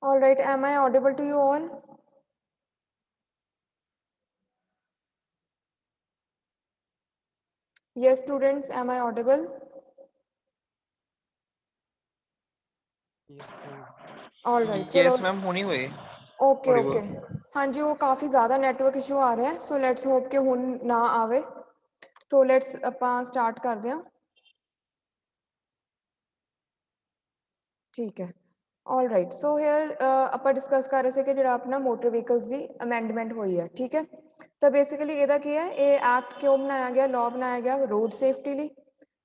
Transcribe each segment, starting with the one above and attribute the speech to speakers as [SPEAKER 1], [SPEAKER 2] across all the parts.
[SPEAKER 1] All right, am I audible to you all? Yes, students, am I audible?
[SPEAKER 2] Yes, ma'am.
[SPEAKER 1] All right,
[SPEAKER 3] yes
[SPEAKER 1] चलो
[SPEAKER 3] ma'am होनी हुए
[SPEAKER 1] okay
[SPEAKER 3] थोड़ी
[SPEAKER 1] okay
[SPEAKER 3] बहुत
[SPEAKER 1] हाँ जी वो काफ़ी ज़्यादा नेटवर्क इशू आ रहा है सो लेट्स होप कि ਹੁਣ ਨਾ ਆਵੇ तो लेट्स ਆਪਾਂ स्टार्ट ਕਰਦੇ ਹਾਂ ਠੀਕ ਹੈ ਆਲ ਰਾਈਟ ਸੋ ਹੇਅਰ ਆਪਾਂ ਡਿਸਕਸ ਕਰ ਰਹੇ ਸੀ ਕਿ ਜਿਹੜਾ ਆਪਣਾ ਮੋਟਰ ਵਹੀਕਲਸ ਦੀ ਅਮੈਂਡਮੈਂਟ ਹੋਈ ਹੈ ਠੀਕ ਹੈ ਤਾਂ ਬੇਸਿਕਲੀ ਇਹਦਾ ਕੀ ਹੈ ਇਹ ਐਕਟ ਕਿਉਂ ਬਣਾਇਆ ਗਿਆ ਲਾਅ ਬਣਾਇਆ ਗਿਆ ਰੋਡ ਸੇਫਟੀ ਲਈ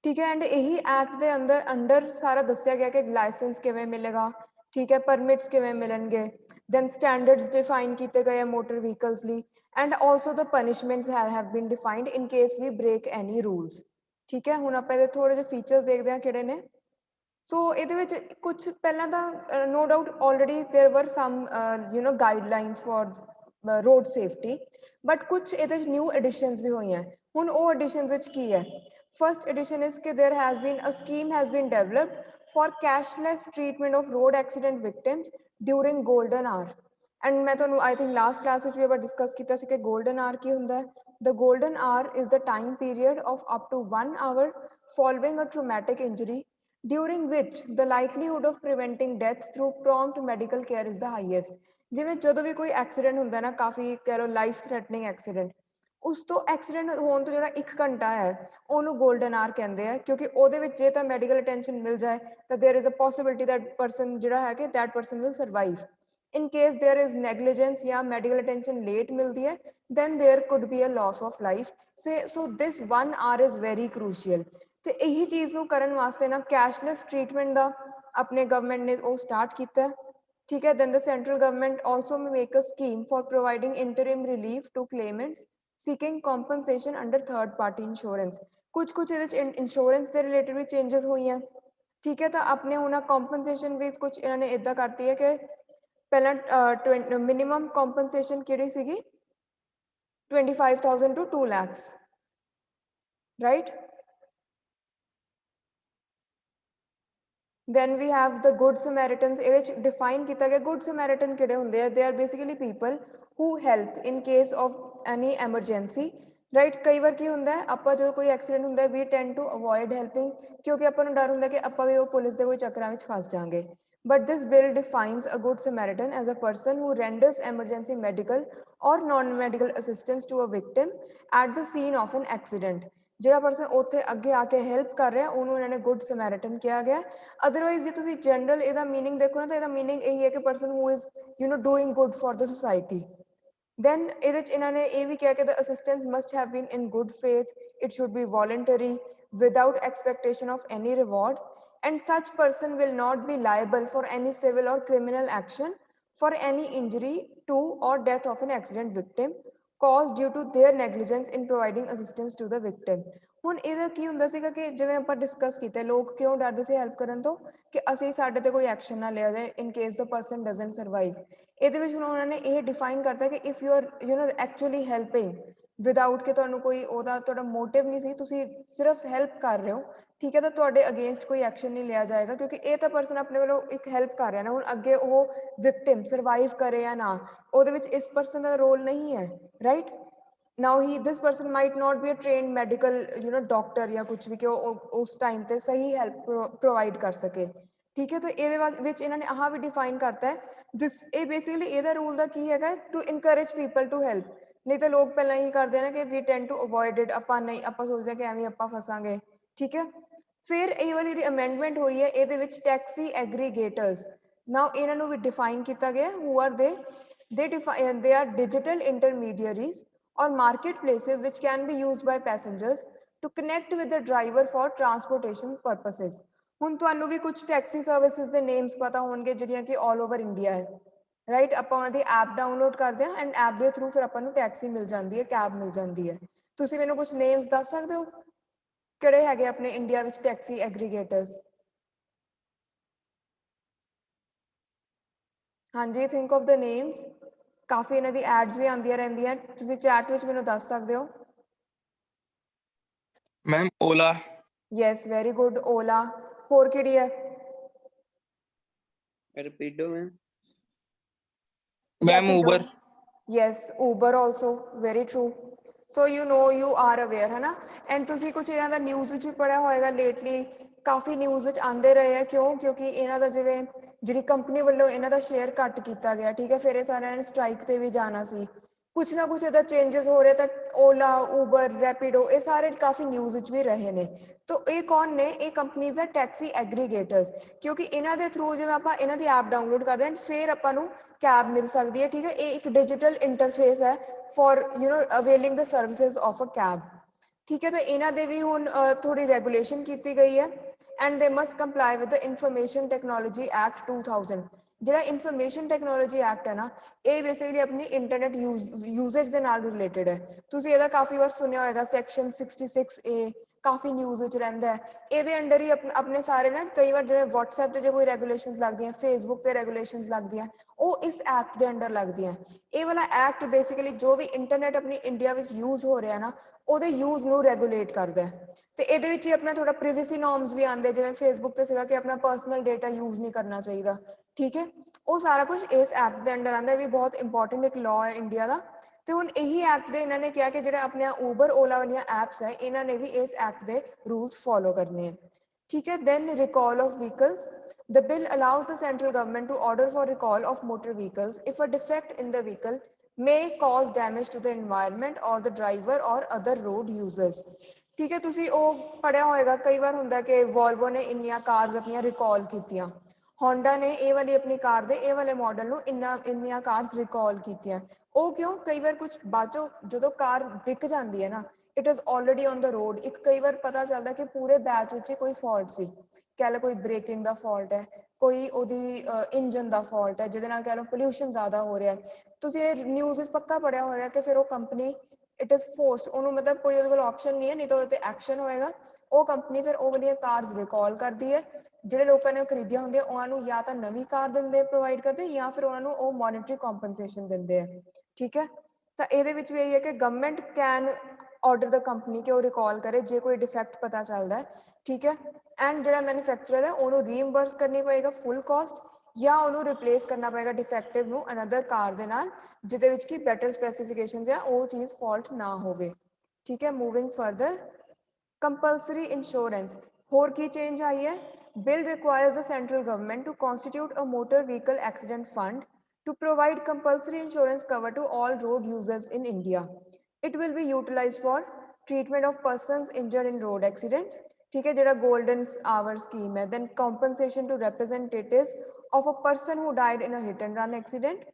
[SPEAKER 1] ਠੀਕ ਹੈ ਐਂਡ ਇਹੀ ਐਕਟ ਦੇ ਅੰਡਰ ਸਾਰਾ ਦੱਸਿਆ ਗਿਆ ਕਿ ਲਾਇਸੈਂਸ ਕਿਵੇਂ ਮਿਲੇਗਾ ਠੀਕ ਹੈ ਪਰਮਿਟਸ ਕਿਵੇਂ ਮਿਲਣਗੇ ਦੈਨ ਸਟੈਂਡਰਡਸ ਡਿਫਾਈਨ ਕੀਤੇ ਗਏ ਆ ਮੋਟਰ ਵਹੀਕਲਸ ਲਈ and also the punishments have been defined in case we break any rules ਠੀਕ ਹੈ ਹੁਣ ਆਪਾਂ ਇਹਦੇ ਥੋੜੇ ਜਿਹੇ ਫੀਚਰਸ ਦੇਖਦੇ ਹਾਂ ਕਿਹੜੇ ਨੇ ਸੋ ਇਹਦੇ ਵਿੱਚ ਕੁਝ ਪਹਿਲਾਂ ਤਾਂ no doubt already there were some guidelines for road safety but ਕੁਝ ਇਹਦੇ ਵਿੱਚ ਨਿਊ ਐਡੀਸ਼ਨਸ ਵੀ ਹੋਈਆਂ ਹੁਣ ਉਹ ਐਡੀਸ਼ਨਸ ਵਿੱਚ ਕੀ ਹੈ ਫਰਸਟ ਐਡੀਸ਼ਨ ਇਜ਼ ਕਿ there has been a scheme has been developed for cashless treatment of road accident victims during golden hour and मैं ਤੁਹਾਨੂੰ आई थिंक लास्ट क्लास ਵਿੱਚ ਵੀ ਆਪਾਂ ਡਿਸਕਸ ਕੀਤਾ ਸੀ ਕਿ 골ਡਨ ਆਰ ਕੀ ਹੁੰਦਾ ਹੈ the golden hour is the time period of up to 1 hour following a traumatic injury during which the likelihood of preventing death through prompt medical care is the highest ਜਿਵੇਂ ਜਦੋਂ ਵੀ ਕੋਈ accident ਹੁੰਦਾ ਨਾ ਕਾਫੀ ਕਹਿ ਲਓ life threatening accident ਉਸ ਤੋਂ accident ਹੋਣ ਤੋਂ ਜਿਹੜਾ 1 ਘੰਟਾ ਹੈ ਉਹਨੂੰ 골ਡਨ ਆਰ ਕਹਿੰਦੇ ਆ ਕਿਉਂਕਿ ਉਹਦੇ ਵਿੱਚ ਜੇ ਤਾਂ ਮੈਡੀਕਲ ਅਟੈਂਸ਼ਨ ਮਿਲ ਜਾਏ ਤਾਂ there is a possibility that person ਜਿਹੜਾ ਹੈ ਕਿ that person will survive in case there is negligence या medical attention late मिलती है then there could be a loss of life say so this 1 hour is very crucial ਤੇ ਇਹੀ ਚੀਜ਼ ਨੂੰ ਕਰਨ ਵਾਸਤੇ ਨਾ ਕੈਸ਼ਲੈਸ ਟ੍ਰੀਟਮੈਂਟ ਦਾ ਆਪਣੇ ਗਵਰਨਮੈਂਟ ਨੇ ਉਹ ਸਟਾਰਟ ਕੀਤਾ ਠੀਕ ਹੈ then the central government also may make a scheme for providing interim relief to claimants seeking compensation under third party insurance ਕੁਝ ਇਹਦੇ ਚ ਇੰਸ਼ੋਰੈਂਸ ਦੇ ਰਿਲੇਟਡ ਵੀ ਚੇਂजेस ਹੋਈਆਂ ਠੀਕ ਹੈ ਤਾਂ ਆਪਣੇ ਹੁਣ ਕੰਪਨਸੇਸ਼ਨ ਵੀ ਕੁਝ ਇਹਨਾਂ ਨੇ ਇਦਾਂ ਕਰਤੀ ਹੈ ਕਿ ਪਹਿਲਾਂ ਮਿਨੀਮਮ ਕੰਪਨਸੇਸ਼ਨ ਕਿਹੜੀ ਸੀਗੀ 25000 to 2 lakhs right then we have the good samaritans ਇਹਦੇ ਚ ਡਿਫਾਈਨ ਕੀਤਾ ਗਿਆ good samaritan ਕਿਹੜੇ ਹੁੰਦੇ ਆ they are basically people who help in case of any emergency right ਕਈ ਵਾਰ ਕੀ ਹੁੰਦਾ ਹੈ ਆਪਾਂ ਜਦੋਂ ਕੋਈ ਐਕਸੀਡੈਂਟ ਹੁੰਦਾ ਵੀ ਟੈਂਡ ਟੂ ਅਵੋਇਡ ਹੈਲਪਿੰਗ ਕਿਉਂਕਿ ਆਪਾਂ ਨੂੰ ਡਰ ਹੁੰਦਾ ਕਿ ਆਪਾਂ ਵੀ ਉਹ ਪੁਲਿਸ ਦੇ ਕੋਈ ਚੱਕਰਾਂ ਵਿੱਚ ਫਸ ਜਾਾਂਗੇ but this bill defines a good samaritan as a person who renders emergency medical or non-medical assistance to a victim at the scene of an accident ਜਿਹੜਾ ਪਰਸਨ ਉੱਥੇ ਅੱਗੇ ਆ ਕੇ ਹੈਲਪ ਕਰ ਰਿਹਾ ਉਹਨੂੰ ਇਹਨਾਂ ਨੇ ਗੁੱਡ ਸਮੈਰਿਟਨ ਕਿਹਾ ਗਿਆ ਅਦਰਵਾਈਜ਼ ਜੇ ਤੁਸੀਂ ਜਨਰਲ ਇਹਦਾ ਮੀਨਿੰਗ ਦੇਖੋ ਨਾ ਤਾਂ ਇਹਦਾ ਮੀਨਿੰਗ ਇਹੀ ਹੈ ਕਿ person who is doing good for the society then ਇਹਦੇ ਚ ਇਹਨਾਂ ਨੇ ਇਹ ਵੀ ਕਿਹਾ ਕਿ the assistance must have been in good faith it should be voluntary without expectation of any reward and such person will not be liable for any civil or criminal action for any injury to or death of an accident victim caused due to their negligence in providing assistance to the victim ਹੁਣ ਇਹਦਾ ਕੀ ਹੁੰਦਾ ਸੀਗਾ ਕਿ ਜਿਵੇਂ ਆਪਾਂ discuss ਕੀਤਾ ਲੋਕ ਕਿਉਂ ਡਰਦੇ ਸੀ ਹੈਲਪ ਕਰਨ ਤੋਂ ਕਿ ਅਸੀਂ ਸਾਡੇ ਤੇ ਕੋਈ ਐਕਸ਼ਨ ਨਾ ਲਿਆ ਜਾਏ in case the person doesn't survive ਇਹਦੇ ਵਿੱਚ ਹੁਣ ਉਹਨਾਂ ਨੇ ਇਹ ਡਿਫਾਈਨ ਕਰਤਾ ਕਿ if you are actually helping without ਕਿ ਤੁਹਾਨੂੰ ਕੋਈ ਉਹਦਾ ਤੁਹਾਡਾ ਮੋਟਿਵ ਨਹੀਂ ਸੀ ਤੁਸੀਂ ਸਿਰਫ ਹੈਲਪ ਕਰ ਰਹੇ ਹੋ ਠੀਕ ਹੈ ਤਾਂ ਤੁਹਾਡੇ ਅਗੇਂਸਟ ਕੋਈ ਐਕਸ਼ਨ ਨਹੀਂ ਲਿਆ ਜਾਏਗਾ ਕਿਉਂਕਿ ਇਹ ਤਾਂ ਪਰਸਨ ਆਪਣੇ ਵੱਲੋਂ ਇੱਕ ਹੈਲਪ ਕਰ ਰਿਹਾ ਨਾ ਹੁਣ ਅੱਗੇ ਉਹ ਵਿਕਟਿਮ ਸਰਵਾਈਵ ਕਰੇ ਜਾਂ ਨਾ ਉਹਦੇ ਵਿੱਚ ਇਸ ਪਰਸਨ ਦਾ ਰੋਲ ਨਹੀਂ ਹੈ right now this person might not be a trained medical doctor या कुछ भी कि उस टाइम ਤੇ ਸਹੀ ਹੈਲਪ ਪ੍ਰੋਵਾਈਡ ਕਰ ਸਕੇ ਠੀਕ ਹੈ ਤਾਂ ਇਹਦੇ ਵਿੱਚ ਇਹਨਾਂ ਨੇ ਆਹ ਵੀ ਡਿਫਾਈਨ ਕਰਤਾ ਹੈ ਦਿਸ ਇਹ ਬੇਸਿਕਲੀ ਇਹਦਾ ਰੂਲ ਦਾ ਕੀ ਹੈਗਾ to encourage people to help ਨਹੀਂ ਤਾਂ ਲੋਕ ਪਹਿਲਾਂ ਹੀ ਕਰਦੇ ਨੇ ਕਿ we tend to avoid it ਆਪਾਂ ਨਹੀਂ ਆਪਾਂ ਸੋਚਦੇ ਕਿ ਐਵੇਂ ਆਪਾਂ ਫਸਾਂਗੇ ਠੀਕ ਹੈ ਫਿਰ ਇਹ ਵਾਲੀ ਜਿਹੜੀ ਅਮੈਂਡਮੈਂਟ ਹੋਈ ਹੈ ਇਹਦੇ ਵਿੱਚ ਟੈਕਸੀ ਐਗਰੀਗੇਟਰਸ ਨਾਓ ਇਹਨਾਂ ਨੂੰ ਵੀ ਡਿਫਾਈਨ ਕੀਤਾ ਗਿਆ who are they are digital intermediaries or marketplaces which can be used by passengers to connect with the driver for transportation purposes ਹੁਣ ਤੁਹਾਨੂੰ ਵੀ ਕੁਝ ਟੈਕਸੀ ਸਰਵਿਸਿਜ਼ ਦੇ ਨੇਮਸ ਪਤਾ ਹੋਣਗੇ ਜਿਹੜੀਆਂ ਕਿ ਆਲ ਓਵਰ ਇੰਡੀਆ ਹੈ ਰਾਈਟ ਆਪਾਂ ਉਹਨਾਂ ਦੀ ਐਪ ਡਾਊਨਲੋਡ ਕਰਦੇ ਹਾਂ ਐਂਡ ਐਪ ਦੇ ਥਰੂ ਫਿਰ ਆਪਾਂ ਨੂੰ ਟੈਕਸੀ ਮਿਲ ਜਾਂਦੀ ਹੈ ਕੈਬ ਮਿਲ ਜਾਂਦੀ ਹੈ ਤੁਸੀਂ ਮੈਨੂੰ ਕੁਝ ਨੇਮਸ ਦੱਸ ਸਕਦੇ ਹੋ ਕਿਹੜੇ ਹੈਗੇ ਆਪਣੇ ਇੰਡੀਆ ਵਿੱਚ ਟੈਕਸੀ ਐਗਰੀਗੇਟਰਸ ਹਾਂਜੀ ਥਿੰਕ ਆਫ ਦ ਨੇਮਸ ਕਾਫੀ ਇਹਨਾਂ ਦੀ ਐਡਸ ਵੀ ਆਉਂਦੀਆਂ ਰਹਿੰਦੀਆਂ ਤੁਸੀਂ ਚੈਟ ਵਿੱਚ ਮੈਨੂੰ ਦੱਸ ਸਕਦੇ ਹੋ
[SPEAKER 3] ma'am Ola
[SPEAKER 1] yes very good Ola ਹੋਰ ਕਿਹੜੀ ਹੈ
[SPEAKER 2] Rapido, ma'am. Ma'am Uber.
[SPEAKER 1] Yes Uber also very true. So you are aware है ना। एंड तुसी कुछ इन्हों का न्यूज़ भी पढ़िया होएगा लेटली काफ़ी न्यूज़ आते रहे हैं क्यों क्योंकि इन्हों का जिवें जी कंपनी वालों इन्हों का शेयर घट किया गया ठीक है फिर ये सारे स्ट्राइक से भी जाना सी कुछ ना कुछ इधर चेंजेस हो रहे तो ओला ऊबर रैपिडो ये सारे काफ़ी न्यूज़ भी रहे ने तो ये कौन ने ये कंपनीज है टैक्सी एग्रीगेटर्स क्योंकि इन्हों के थ्रू जिवें आप इन्हों की ऐप डाउनलोड करते हैं फिर आपू कैब मिल सकती है ठीक है ये एक डिजिटल इंटरफेस है for availing the services of a cab ठीक है तो इन्हों भी हुण थोड़ी रेगूलेशन की गई है and they must comply with the information technology act 2000 जो इंफॉर्मेशन टैक्नोलॉजी एक्ट है ना ये बेसिकली अपनी इंटरनेट यूजेज के नाल रिलेटेड है तुसीं इहदा काफ़ी बार सुनिया होगा सैक्शन 66A काफ़ी न्यूज़ रहिंदा है ये अंडर ही अपने सारे ना कई बार जिवें WhatsApp से जो कोई रेगूलेशनस लगदी फेसबुक से रेगूलेशनस लगदी वो इस एक्ट के अंडर लगदी ये वाला एक्ट बेसिकली जो भी इंटरनेट अपनी इंडिया में यूज़ हो रहा ना वो यूज़ नूं रेगूलेट करता है तो ये अपना थोड़ा प्रिवेसी नॉर्म्स भी आते जिवें फेसबुक से सीगा कि अपना पर्सनल डेटा यूज़ नहीं करना चाहिए ठीक है वो सारा कुछ इस ऐप के अंडर आंदा भी बहुत इंपॉर्टेंट एक लॉ है इंडिया का तो हुण यही एक्ट के इन्होंने कहा कि जो अपने ऊबर ओला वाली ऐप्स है इन्होंने भी इस एक्ट के रूल्स फॉलो करने हैं ठीक है then recall of vehicles the bill allows the central government to order for recall of motor vehicles if a defect in the vehicle may cause damage to the environment or the driver or other road users ठीक है तुसी वो पढ़िया होएगा कई बार हुंदा कि Volvo ने इन्नियां कार्स अपनियां रिकॉल कीतियां होंडा ने ये वाली अपनी कार दे ये वाले मॉडल नूं इन्नियां कार्स रिकॉल कीतियां वो क्यों कई बार कुछ बाद चों जदों कार विक जाती है ना it is already on the road एक कई बार पता चलता कि पूरे बैच विच कोई फॉल्ट सी कह लो कोई ब्रेकिंग का फॉल्ट है कोई ਉਹਦੀ ਇੰਜਨ ਦਾ ਫਾਲਟ ਹੈ ਜਿਹਦੇ ਨਾਲ ਕਹ ਲਓ ਪੋਲਿਊਸ਼ਨ ਜ਼ਿਆਦਾ ਹੋ ਰਿਹਾ ਤੁਸੀਂ ਇਹ ਨਿਊਜ਼ ਵਿੱਚ ਪੱਕਾ ਪੜਿਆ ਹੋਏਗਾ ਕਿ ਫਿਰ ਉਹ ਕੰਪਨੀ ਇਟ ਇਜ਼ ਫੋਰਸਡ ਉਹਨੂੰ ਮਤਲਬ ਕੋਈ ਉਹਦੇ ਕੋਲ ਆਪਸ਼ਨ ਨਹੀਂ ਹੈ ਨਹੀਂ ਤਾਂ ਉਹਦੇ ਤੇ ਐਕਸ਼ਨ ਹੋਏਗਾ ਉਹ ਕੰਪਨੀ ਫਿਰ ਉਹ ਵਾਲੀਆਂ ਕਾਰਸ ਰਿਕਾਲ ਕਰਦੀ ਹੈ ਜਿਹੜੇ ਲੋਕਾਂ ਨੇ ਖਰੀਦੀਆਂ ਹੁੰਦੀਆਂ ਉਹਨਾਂ ਨੂੰ ਜਾਂ ਤਾਂ ਨਵੀਂ ਕਾਰ ਦਿੰਦੇ ਪ੍ਰੋਵਾਈਡ ਕਰਦੇ ਜਾਂ ਫਿਰ ਉਹਨਾਂ ਨੂੰ ਉਹ ਮੋਨਿਟਰੀ ਕੰਪਨਸੇਸ਼ਨ ਦਿੰਦੇ ਆ ਠੀਕ ਹੈ ਤਾਂ ਇਹਦੇ ਵਿੱਚ ਵੀ ਇਹ ਹੈ ਕਿ government can order the company ਕਿ ਉਹ ਰਿਕਾਲ ਕਰੇ ਜੇ ਕੋਈ ਡਿਫੈਕਟ ਪਤਾ ਚੱਲਦਾ ਹੈ ठीक है एंड जो मैन्युफैक्चरर है उन्होंने रीइंबर्स करनी पएगा फुल कॉस्ट या उन्होंने रिप्लेस करना पएगा डिफेक्टिव नू अनदर कार दे नाल जिहदे विच कि बैटर स्पैसीफिकेशंस या वो चीज़ फॉल्ट ना होवे ठीक है मूविंग फर्दर कंपलसरी इंश्योरेंस होर की चेंज आई है bill requires the central government to constitute a motor vehicle accident fund to provide compulsory insurance cover to all road users in India. It will be utilized for treatment of persons injured in road accidents ठीक है जो golden hour scheme है then compensation to representatives of a person who died in a hit and run accident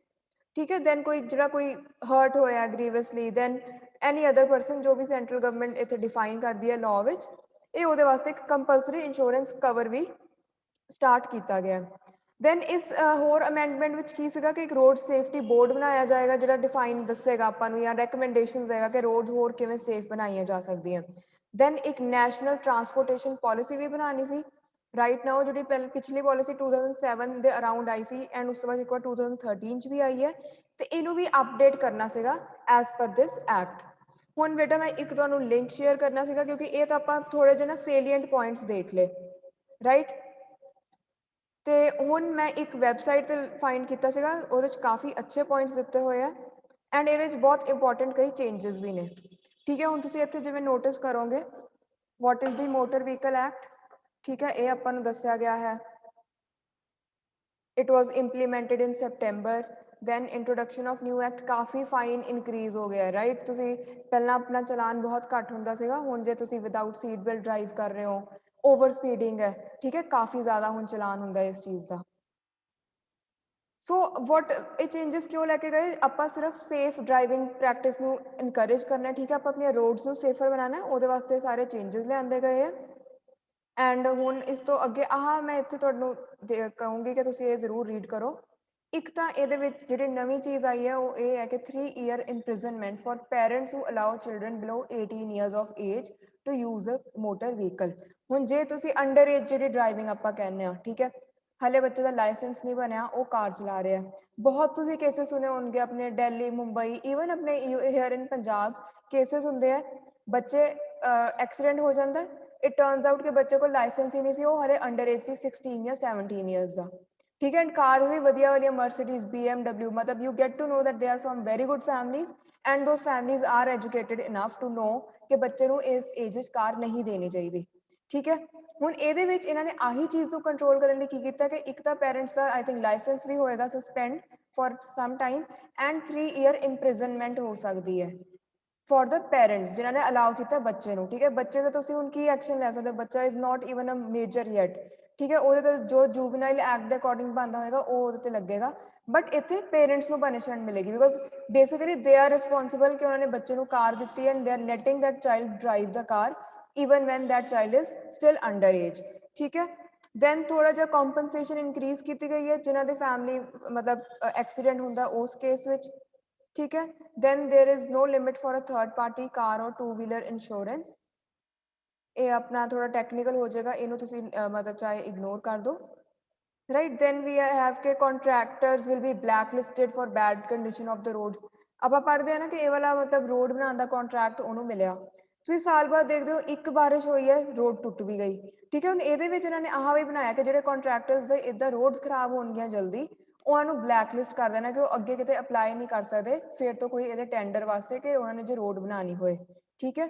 [SPEAKER 1] ठीक है then कोई जो कोई hurt होया grievously then any other person जो भी सेंट्रल गवर्नमेंट इतने डिफाइन करती है लॉ विच ये वो वास्ते एक कंपलसरी इंश्योरेंस कवर भी स्टार्ट किया गया दैन इस होर अमेंडमेंट विच की सीगा कि एक रोड सेफ्टी बोर्ड बनाया जाएगा जो डिफाइन दसेगा आपां नूं या रैकमेंडेशन देगा कि रोड होर किवें सेफ बनाई जा सकती हैं दैन एक नैशनल ट्रांसपोर्टेशन पॉलिसी भी बनानी सी राइट नाउ जी पिछली पॉलिसी 2007 के अराउंड आई सी एंड उस तो बाद एक बार 2013 भी आई है तो इनू भी अपडेट करना सीगा एज पर दिस एक्ट हुण बेटा मैं एक तुहानूं लिंक शेयर करना सीगा क्योंकि ये तो आपां थोड़े जे ना सेलिएंट पॉइंट्स देख ले राइट तो हुण मैं एक वैबसाइट ते फाइंड किया सीगा उहदे च काफ़ी अच्छे पॉइंट्स दिते हुए हैं एंड ये बहुत इंपॉर्टेंट कई चेंजेस भी ने ठीक है हुण तुसीं इत्थे जिवें नोटिस करोगे what is the motor vehicle act ठीक है ये आपां नूं दस्सिया गया है it was implemented in September then introduction of new act काफ़ी फाइन इनक्रीज हो गया राइट तुसीं पहला अपना चलान बहुत घट हुंदा सीगा हुण जे तुसीं विदाउट सीट बेल्ट ड्राइव कर रहे हो ओवर स्पीडिंग है ठीक है काफ़ी ज़्यादा हुण चलान हुंदा इस चीज़ का सो वॉट ये चेंजेस क्यों लैके गए आप सिर्फ सेफ ड्राइविंग प्रैक्टिस नूं इनकरेज करना ठीक है आप अपनी रोड्स नूं सेफर बनाना है वो वास्ते सारे चेंजेस लिआंदे गए हैं एंड हुण इस तो अगे मैं इत्थे तुहानूं कहूँगी कि तुसीं ये जरूर रीड करो एक तो ये जी नवी चीज़ आई है वो ये है कि 3 year imprisonment for parents who allow children below 18 years of age to use a motor vehicle हुण जे तुसीं अंडर एज जी ड्राइविंग आप कहने ठीक है हले बच्चे का लाइसेंस नहीं बनया वो कार चला रहे हैं बहुत तुसीं केसेस सुने होंगे अपने दिल्ली मुंबई ईवन अपने हेयर इन पंजाब केसेस होंगे है बच्चे एक्सीडेंट हो जाता है इट टर्नस आउट कि बच्चे को लाइसेंस ही नहीं सी वो हले अंडर एज सी 16 या 17 ईयर्स का ठीक है। एंड कार्स भी वधिया वाली मर्सिडीज BMW, मतलब you get to know that they are from very good families and those families are educated enough to know कि ਬੱਚੇ ਨੂੰ ਇਸ ਏਜ ਵਿੱਚ ਕਾਰ ਨਹੀਂ ਦੇਣੀ ਚਾਹੀਦੀ। ਠੀਕ ਹੈ। ਹੁਣ ਇਹਦੇ ਵਿੱਚ ਇਹਨਾਂ ਨੇ ਆਹੀ ਚੀਜ਼ ਨੂੰ ਕੰਟਰੋਲ ਕਰਨ ਲਈ ਕੀ ਕੀਤਾ ਕਿ ਇੱਕ ਤਾਂ ਪੈਰੈਂਟਸ ਦਾ ਆਈ ਥਿੰਕ ਲਾਇਸੈਂਸ ਵੀ ਹੋਏਗਾ suspend for some time and 3 year imprisonment ਹੋ ਸਕਦੀ ਹੈ ਫॉर द पेरेंट्स जिन्होंने अलाउ किया बच्चे ਨੂੰ। ठीक है। बच्चे का तुम की एक्शन ले सकते हो, बच्चा is not even a major yet. ठीक है। वो जो जूवनाइल एक्ट के अकॉर्डिंग बनता होगा वो लगेगा, बट इतने पेरेंट्स को पनिशमेंट मिलेगी because basically they are responsible कि उन्होंने बच्चे को कार दी and they are letting that child drive the car even when that child is still under age. ठीक है। दैन थोड़ा जहा कॉम्पनसेशन इंक्रीज की गई है जिन्होंने फैमिली मतलब एक्सीडेंट होंगे उस केस में। ठीक है। Then there is no limit for a third party car और 2 व्हीलर इंश्योरेंस। ये अपना थोड़ा टैक्नीकल हो जाएगा, इनू तुसी मतलब चाहे इग्नोर कर दो। राइट। देन वी हैव के contractors will be blacklisted for bad condition of the roads. अब आप पढ़ते हैं ना कि ये वाला मतलब रोड बनाने का कॉन्ट्रैक्ट उन्होंने मिले, तुम साल बाद देखते हो एक बारिश हुई है रोड टुट भी गई। ठीक है। हम ये इन्होंने आह भी बनाया कि जो कॉन्ट्रैक्टर्स इदा रोड्स खराब होंगे जल्दी उन्होंने ब्लैक लिस्ट कर देना कि अगे कितने अपलाई नहीं कर सकते फिर तो कोई ये टेंडर वास्ते कि उन्होंने जो रोड बनानी होए। ठीक है।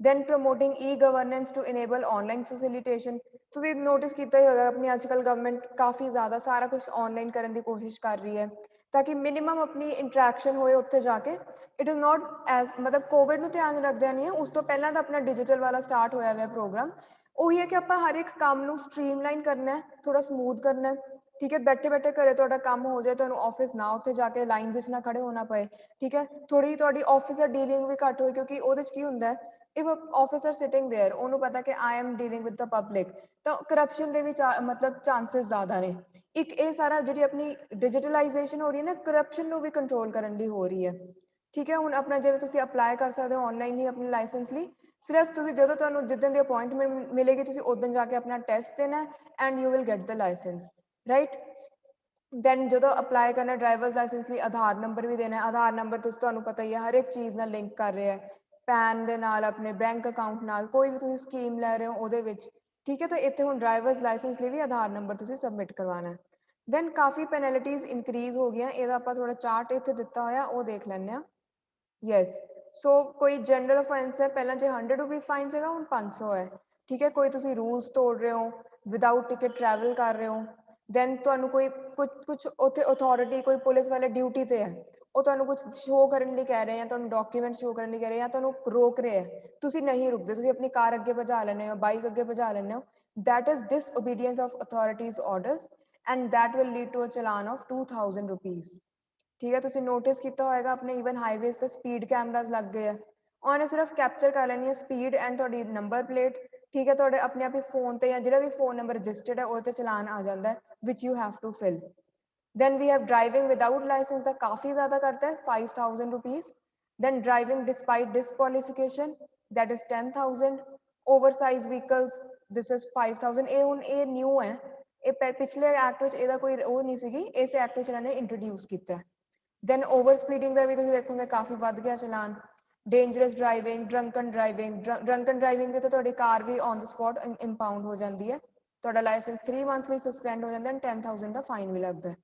[SPEAKER 1] Then promoting e governance to enable online facilitation. तुम नोटिस किया ही होगा अपनी अजकल गवर्नमेंट काफ़ी ज़्यादा सारा कुछ ऑनलाइन करने की कोशिश कर रही है ताकि मिनिमम अपनी इंट्रैक्शन होए उत्थे जाके। इट इज़ नॉट एज मतलब कोविड में ध्यान रखद्या नहीं है, उस तो पहला तो अपना डिजिटल वाला स्टार्ट होया हुआ प्रोग्राम। वही है कि आप हर एक काम को स्ट्रीमलाइन करना है, थोड़ा समूथ करना है। ठीक है। बैठे बैठे घरे तो काम हो जाए तो ऑफिस ना उत्थे जाके लाइन जिस ना खड़े होना पे। ठीक है। थोड़ी थोड़ी ऑफिसर डीलिंग भी घट हो क्योंकि वो की होंगे इफ ऑफिसर सिटिंग देयर उन्होंने पता कि I am dealing with the public तो करप्शन के भी मतलब चांसेस ज़्यादा ने। एक ये सारा जी अपनी डिजिटलाइजेशन हो रही है ना करप्शन को भी कंट्रोल करने की हो रही है। ठीक है। हूँ अपना जिवें तुसीं अपलाई कर सकते हो ऑनलाइन ही अपने लाइसेंस लिए, सिर्फ तुसीं जो तुहानूं जिद्दन की अपॉइंटमेंट मिलेगी तुसीं उदन जाके अपना टेस्ट देना है and you will get the licence. Right. Then जो अपलाई करना ड्राइवर्स लाइसेंस लिए आधार नंबर भी देना है। आधार नंबर तो तुहानूं पता ही है हर एक चीज़ नाल लिंक कर रहे हैं, पैन दे नाल अपने बैंक अकाउंट नाल कोई भी तुसीं स्कीम लै रहे हो ਉਹਦੇ ਵਿੱਚ। ठीक है। तो इतने हूँ ड्राइवर्स लाइसेंस लिए भी आधार नंबर तुसीं सबमिट करवाना है। दैन काफ़ी पेनल्टीज़ इंक्रीज हो गई, ये आप थोड़ा चार्ट इतने दिता होया वो देख लैंने। यस। सो कोई जनरल ऑफेंस है पहला जो 100 रुपीज़ फाइन से हूँ 500 है। ठीक है। कोई तुम रूल्स तोड़ रहे हो, विदाउट टिकट ट्रैवल कर रहे हो, दैन तो कोई कुछ उत्थे अथॉरिटी कोई पुलिस वाले ड्यूटी ते है वो तो कुछ शो करने लिए कह रहे हैं, तो डॉक्यूमेंट शो करने कह रहे हैं या तो रोक रहे हैं, तुम नहीं रुकते, तुम अपनी कार अगे भजा लेने हो, बाइक अगे भजा लेने हो, that is disobedience of authorities orders and that will lead to a challan of 2000 rupees. ठीक है। तुम नोटिस किया होगा अपने ईवन हाईवेज से स्पीड कैमराज लग गए हैं, उन्होंने सिर्फ कैप्चर कर लेनी है स्पीड एंड थोड़ी नंबर प्लेट। ठीक है। थोड़े अपने आप ही फोन पर या जो भी फोन नंबर रजिस्टर्ड है वो चलान आ जाता है which you have to fill. Then we have driving without licence का काफ़ी ज़्यादा करता है 5000 rupees. Then driving despite disqualification that is 10,000। Over size vehicles this is 5000। ये हूँ ये न्यू है, ये पिछले एक्ट में कोई वो नहीं सी, इस एक्ट में इन्होंने इंट्रोड्यूस किया। दैन ओवर स्पीडिंग का भी तुम देखोगे काफ़ी बढ़ गया challan. Dangerous driving, drunken driving, drunken driving तो थोड़ी कार भी ऑन द स्पॉट इंपाउंड हो जाती है, तो लाइसेंस 3 मंथ्स लिए सस्पेंड हो जाता है, 10,000 का फाइन भी लगता है।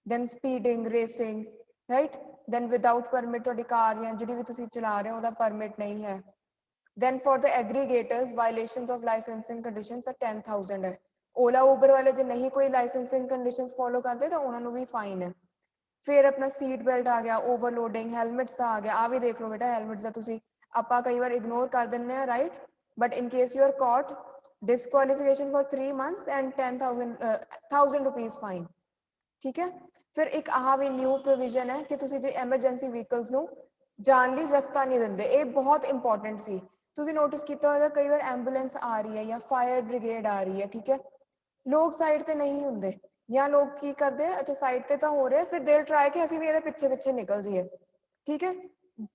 [SPEAKER 1] Then speeding racing. Right. Then without permit थोड़ी कार या जी भी तुम चला रहे हो वह परमिट नहीं है। Then for the aggregators violation of licensing conditions 10,000 है। ओला उबर वाले जो नहीं कोई लाइसेंसिंग कंडीशंस फॉलो करते तो उन्होंने भी फाइन है। फिर अपना सीट बेल्ट आ गया, ओवरलोडिंग, हैलमेट्स का आ गया, आ भी देख लो बेटा हैलमेट्स का तुसी आपा कई बार इग्नोर कर देने हैं। Right. But in case you are caught disqualification for 3 months and 10,000 rupees fine. ठीक है। फिर एक आह भी न्यू प्रोविजन है कि तुसी जो एमरजेंसी व्हीकल्स ਨੂੰ जान ਲਈ रस्ता नहीं देंगे, ये बहुत इंपॉर्टेंट सी। तुसी नोटिस किया होगा कई बार एंबूलेंस आ रही है या फायर ब्रिगेड आ रही है। ठीक है। लोग साइड ते नहीं होंगे या लोग की करते हैं अच्छा साइड ते तो हो रहे फिर दिल ट्राई कि असं भी ये पिछे पिछे निकल जाइए। ठीक है।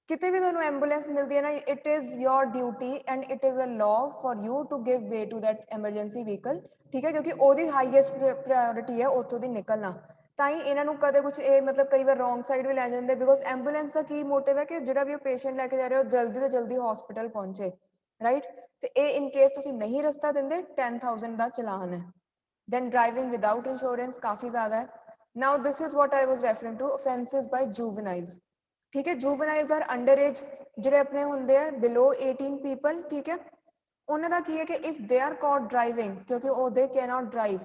[SPEAKER 1] कितने भी तुहानू एंबूलेंस मिलती है ना it is your duty and it is a law for you to give way to that emergency vehicle. ठीक है। क्योंकि वो हाईएस्ट प्रायोरिटी है उतों की निकलना, ताई इन्हों कदे कुछ ये मतलब कई बार रोंग साइड भी लै जाते बिकॉज एंबूलेंस का की मोटिव है कि जो भी पेशेंट लैके जा रहे हो जल्दी तो जल्दी हॉस्पिटल पहुंचे। राइट। तो ये इन केस तुम नहीं रस्ता देंगे 10,000 का चलान है। then driving without insurance काफी ज्यादा है. Now this is what I was referring to, offenses by juveniles. ठीक है, juveniles are underage, ਜਿਹੜੇ ਆਪਣੇ ਹੁੰਦੇ ਆ below 18 people. ठीक है, ਉਹਨਾਂ ਦਾ ਕੀ ਹੈ ਕਿ if they are caught driving, ਕਿਉਂਕਿ ਉਹ they cannot drive,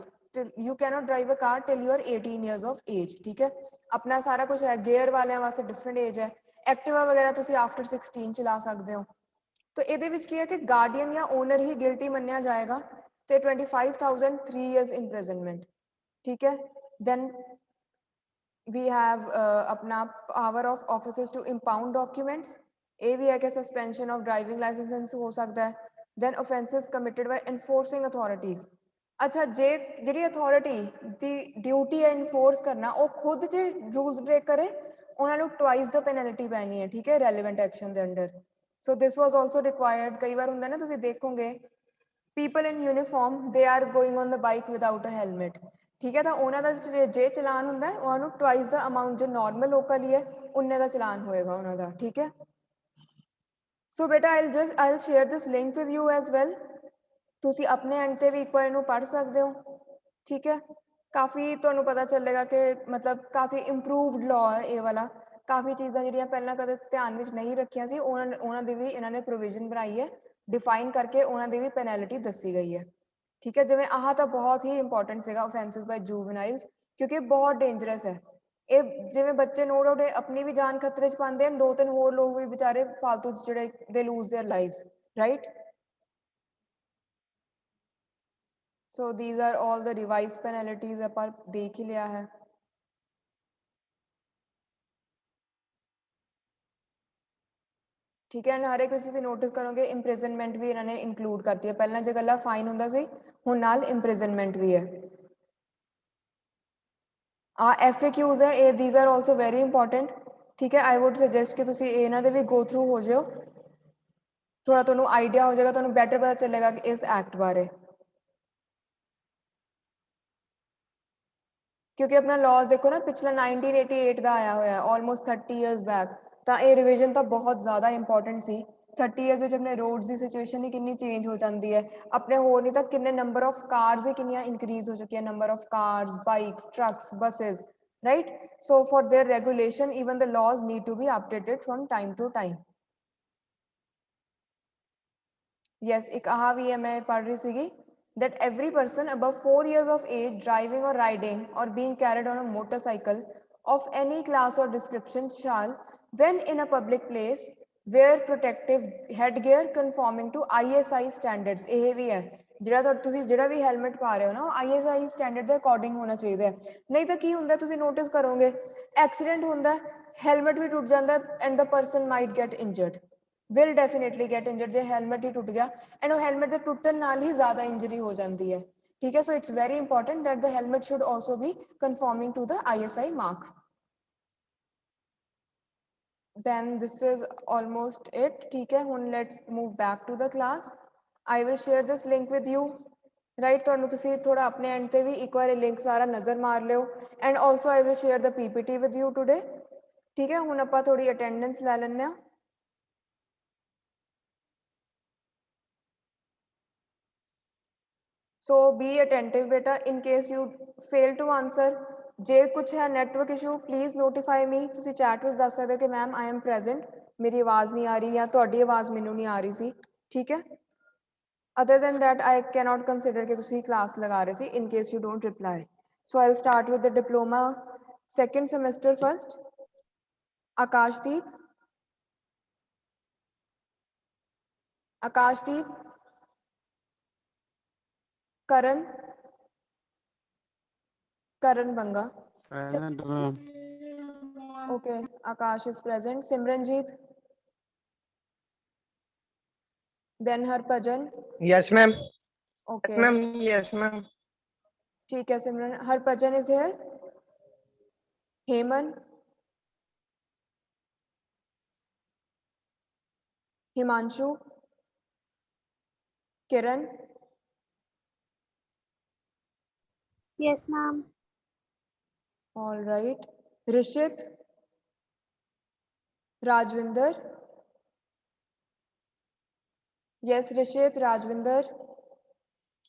[SPEAKER 1] you cannot drive a car till you are 18 years of age. ठीक है, ਆਪਣਾ ਸਾਰਾ ਕੁਝ ਹੈ, ਗੇਅਰ ਵਾਲਿਆਂ ਵਾਸਤੇ ਡਿਫਰੈਂਟ ਏਜ ਹੈ, ਐਕਟਿਵਾ ਵਗੈਰਾ ਤੁਸੀਂ ਆਫਟਰ 16 ਚਲਾ ਸਕਦੇ ਹੋ. तो ਇਹਦੇ ਵਿੱਚ ਕੀ ਹੈ ਕਿ ਗਾਰਡੀਅਨ ਜਾਂ ਓਨਰ ਹੀ ਗਿਲਟੀ ਮੰਨਿਆ ਜਾਏਗਾ ਤੇ 25,000 3 years imprisonment. ठीक है, then we have अपना power of officers to impound documents. ਇਹ ਵੀ ਹੈ ਕਿ suspension of driving license ਹੋ ਸਕਦਾ ਹੈ. then offenses committed by enforcing authorities. ਅੱਛਾ, ਜੇ ਜਿਹੜੀ ਅਥਾਰਟੀ ਦੀ ਡਿਊਟੀ ਹੈ ਇਨਫੋਰਸ ਕਰਨਾ, ਉਹ ਖੁਦ ਜੇ ਰੂਲਸ ਬ੍ਰੇਕ ਕਰੇ, ਉਹਨਾਂ ਨੂੰ ਟਵਾਈਸ ਦਾ ਪੈਨਲਟੀ ਪੈਣੀ ਹੈ. ਠੀਕ ਹੈ, ਰੈਲੇਵੈਂਟ ਐਕਸ਼ਨ ਦੇ ਅੰਡਰ. ਸੋ ਦਿਸ ਵਾਸ ਆਲਸੋ ਰਿਕੁਆਇਰਡ. ਕਈ ਵਾਰ ਹੁੰਦਾ ਨਾ, ਤੁਸੀਂ ਦੇਖੋਗੇ people in uniform, they are going on the bike without a helmet. ठीक है, तो ਉਹਨਾਂ ਦਾ ਜੇ ਚਲਾਨ ਹੁੰਦਾ ਹੈ, ਉਹਨਾਂ ਨੂੰ ਟਵਾਈਸ ਦਾ ਅਮਾਉਂਟ ਜੋ ਨਾਰਮਲ ਲੋਕਾਂ ਲਈ ਹੈ ਉਨੇ ਦਾ ਚਲਾਨ ਹੋਏਗਾ ਉਹਨਾਂ ਦਾ. ਠੀਕ ਹੈ, ਸੋ ਬੇਟਾ I'll share this link with you as well. ਤੁਸੀਂ ਆਪਣੇ ਐਂਡ ਤੇ ਵੀ ਇੱਕ ਵਾਰ ਇਹਨੂੰ ਪੜ੍ਹ ਸਕਦੇ ਹੋ. ਠੀਕ ਹੈ, ਕਾਫੀ ਤੁਹਾਨੂੰ ਪਤਾ ਚੱਲੇਗਾ ਕਿ ਮਤਲਬ ਕਾਫੀ ਇੰਪਰੂਵਡ ਲਾਅ ਹੈ ਇਹ ਵਾਲਾ. ਕਾਫੀ ਚੀਜ਼ਾਂ ਜਿਹੜੀਆਂ ਪਹਿਲਾਂ ਕਦੇ ਧਿਆਨ ਵਿੱਚ ਨਹੀਂ ਰੱਖੀਆਂ ਸੀ, ਉਹਨਾਂ ਦੀ ਵੀ ਇਹਨਾਂ ਨੇ ਪ੍ਰੋਵੀਜ਼ਨ ਬਣਾਈ ਹੈ, ਡਿਫਾਈਨ ਕਰਕੇ ਉਹਨਾਂ ਦੀ ਵੀ ਪੈਨੈਲਿਟੀ ਦੱਸੀ ਗਈ ਹੈ. ਠੀਕ ਹੈ, ਜਿਵੇਂ ਆਹ ਤਾਂ ਬਹੁਤ ਹੀ ਇੰਪੋਰਟੈਂਟ ਸੀਗਾ, offenses by juveniles, ਕਿਉਂਕਿ ਬਹੁਤ ਡੇਂਜਰਸ ਹੈ ਇਹ. ਜਿਵੇਂ ਬੱਚੇ ਨੋ ਡਾਊਟ ਆਪਣੀ ਵੀ ਜਾਨ ਖਤਰੇ 'ਚ ਪਾਉਂਦੇ ਹਨ, 2-3 ਹੋਰ ਲੋਕ ਵੀ ਵਿਚਾਰੇ ਫਾਲਤੂ ਜਿਹੜੇ ਦੇ lose their lives, right. So these are all the revised penalties ਆਪਾਂ ਦੇਖ ਹੀ ਲਿਆ ਹੈ. ਠੀਕ ਹੈ, ਹਰ ਇੱਕ ਤੁਸੀਂ ਨੋਟਿਸ ਕਰੋਗੇ ਇੰਪ੍ਰਿਜ਼ਨਮੈਂਟ ਵੀ ਇਹਨਾਂ ਨੇ ਇਨਕਲੂਡ ਕਰਤੀ ਹੈ. ਪਹਿਲਾਂ ਜੇ ਗੱਲਾਂ ਫਾਈਨ ਹੁੰਦਾ ਸੀ, ਹੁਣ ਨਾਲ ਇੰਪ੍ਰਿਜ਼ਨਮੈਂਟ ਵੀ ਹੈ. ਆ FAQs ਹੈ, ਇਹ these are also very important. ਠੀਕ ਹੈ, I would suggest ਕਿ ਤੁਸੀਂ ਇਹਨਾਂ ਦੇ ਵੀ go through ਹੋ ਜਾਓ, ਥੋੜਾ ਤੁਹਾਨੂੰ ਆਈਡੀਆ ਹੋ ਜਾਏਗਾ, ਤੁਹਾਨੂੰ ਬੈਟਰ ਪਤਾ ਚੱਲੇਗਾ ਕਿ ਇਸ ਐਕਟ ਬਾਰੇ. ਕਿਉਂਕਿ ਆਪਣਾ ਲਾਜ਼ ਦੇਖੋ ਨਾ, ਪਿਛਲਾ 1988 ਦਾ ਆਇਆ ਹੋਇਆ, ਆਲਮੋਸਟ 30 ਇਅਰਸ ਬੈਕ. ਤਾਂ ਇਹ ਰਿਵੀਜ਼ਨ ਤਾਂ ਬਹੁਤ ਜ਼ਿਆਦਾ ਇੰਪੋਰਟੈਂਟ ਸੀ. 30 ਇਅਰਸ ਵਿੱਚ ਆਪਣੇ ਰੋਡਸ ਦੀ ਸਿਚੁਏਸ਼ਨ ਹੀ ਕਿੰਨੀ ਚੇਂਜ ਹੋ ਜਾਂਦੀ ਹੈ. ਆਪਣੇ ਹੋਰ ਨਹੀਂ ਤਾਂ ਕਿੰਨੇ ਨੰਬਰ ਆਫ ਕਾਰਸ ਹੀ ਕਿੰਨੀਆਂ ਇਨਕਰੀਜ਼ ਹੋ ਚੁੱਕੀਆਂ, number of cars, bikes, trucks, buses, right. So for their regulation even the laws need to be updated from time to time. yes, ਇੱਕ ਆਹ ਵੀ ਹੈ, ਮੈਂ ਪੜ੍ਹ ਰਹੀ ਸੀਗੀ, that every person above 4 years of age driving or riding or being carried on a motorcycle of any class or description shall, when in a public place, wear protective headgear conforming to ISI standards. ਇਹ ਵੀ ਹੈ, ਜਿਹੜਾ ਤੁਸੀਂ ਜਿਹੜਾ ਵੀ helmet ਪਾ ਰਹੇ ਹੋ ਨਾ, ਉਹ ISI ਸਟੈਂਡਰਡ ਦੇ ਅਕੋਰਡਿੰਗ ਹੋਣਾ ਚਾਹੀਦਾ ਹੈ. ਨਹੀਂ ਤਾਂ ਕੀ ਹੁੰਦਾ, ਤੁਸੀਂ ਨੋਟਿਸ ਕਰੋਗੇ ਐਕਸੀਡੈਂਟ ਹੁੰਦਾ, ਹੈਲਮਟ ਵੀ ਟੁੱਟ ਜਾਂਦਾ and the person might get injured, will definitely get injured ਜੇ ਹੈਲਮਟ ਹੀ ਟੁੱਟ ਗਿਆ, ਐਂਡ ਉਹ ਹੈਲਮਟ ਦੇ ਟੁੱਟਣ ਨਾਲ ਹੀ ਜ਼ਿਆਦਾ ਇੰਜਰੀ ਹੋ ਜਾਂਦੀ ਹੈ. ਠੀਕ ਹੈ, so it's very important that the helmet should also be conforming to the ISI marks. then this is almost it. ठीक है, ਹੁਣ let's move back to the class. I will share this link with you. right, ਤੁਹਾਨੂੰ ਤੁਸੀਂ ਥੋੜਾ ਆਪਣੇ and ਤੇ ਵੀ ਇੱਕ ਵਾਰ link ਸਾਰਾ ਨਜ਼ਰ ਮਾਰ ਲਿਓ, and also I will share the PPT with you today. ਠੀਕ ਹੈ, ਹੁਣ ਆਪਾਂ ਥੋੜੀ ਅਟੈਂਡੈਂਸ ਲੈ ਲੈਂਦੇ ਹਾਂ. So be attentive beta, in case you fail to answer, ਜੇ ਕੁਛ ਹੈ network issue, please notify me. ਤੁਸੀਂ chat ਵਿੱਚ ਦੱਸ ਸਕਦੇ ਹੋ ਕਿ ਮੈਮ I am present, ਮੇਰੀ ਆਵਾਜ਼ ਨਹੀਂ ਆ ਰਹੀ ਜਾਂ ਤੁਹਾਡੀ ਆਵਾਜ਼ ਮੈਨੂੰ ਨਹੀਂ ਆ ਰਹੀ ਸੀ. ਠੀਕ ਹੈ, other than that I cannot consider ਕਿ ਤੁਸੀਂ class ਲਗਾ ਰਹੇ ਸੀ, in case you don't reply. So I'll start with the diploma second semester first. Akashdeep. Akashdeep. Karan. Karan Banga.
[SPEAKER 2] Present, ma'am.
[SPEAKER 1] Okay, Akash is present. Simranjeet. Then Harbhajan.
[SPEAKER 3] Yes, ma'am.
[SPEAKER 1] Okay.
[SPEAKER 3] Yes, ma'am. Yes, ma'am.
[SPEAKER 1] ठीक है सिमरन. Harbhajan is here. Heman. Himanshu. Kiran.
[SPEAKER 4] Yes, ma'am.
[SPEAKER 1] All right. Rishit. Rajwinder. Yes, Rishit, Rajwinder.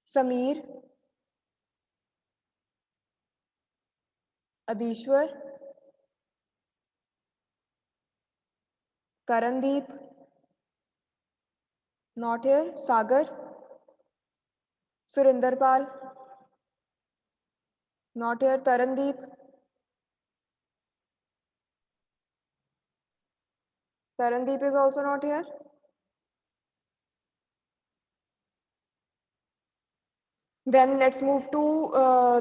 [SPEAKER 1] Sameer. Adishwar, Karandeep, not here. Sagar, Surinderpal, not here. Tarandeep, Tarandeep is also not here. Then let's move to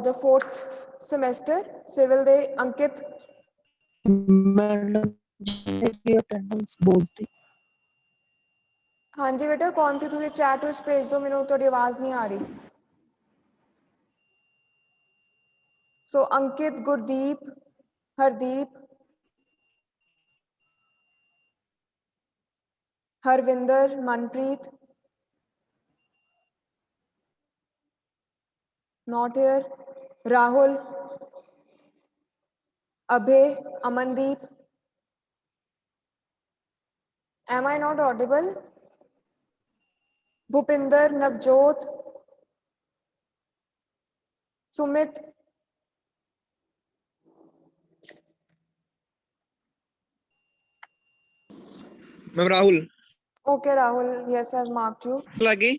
[SPEAKER 1] the fourth semester, civil day. Ankit,
[SPEAKER 2] madam की attendance board थी
[SPEAKER 1] हाँ जी बेटा, कौन सी तुझे chat विच भेज दो, मैंने थोड़ी आवाज नहीं आ रही. So Ankit, Gurdeep, Hardeep, Harvinder, Manpreet, not here. Rahul, Abhay, Amandeep. Am I not audible? Bhupinder, Navjot, Sumit,
[SPEAKER 3] ma'am Rahul
[SPEAKER 1] okay Rahul, yes I've marked you.
[SPEAKER 3] लगी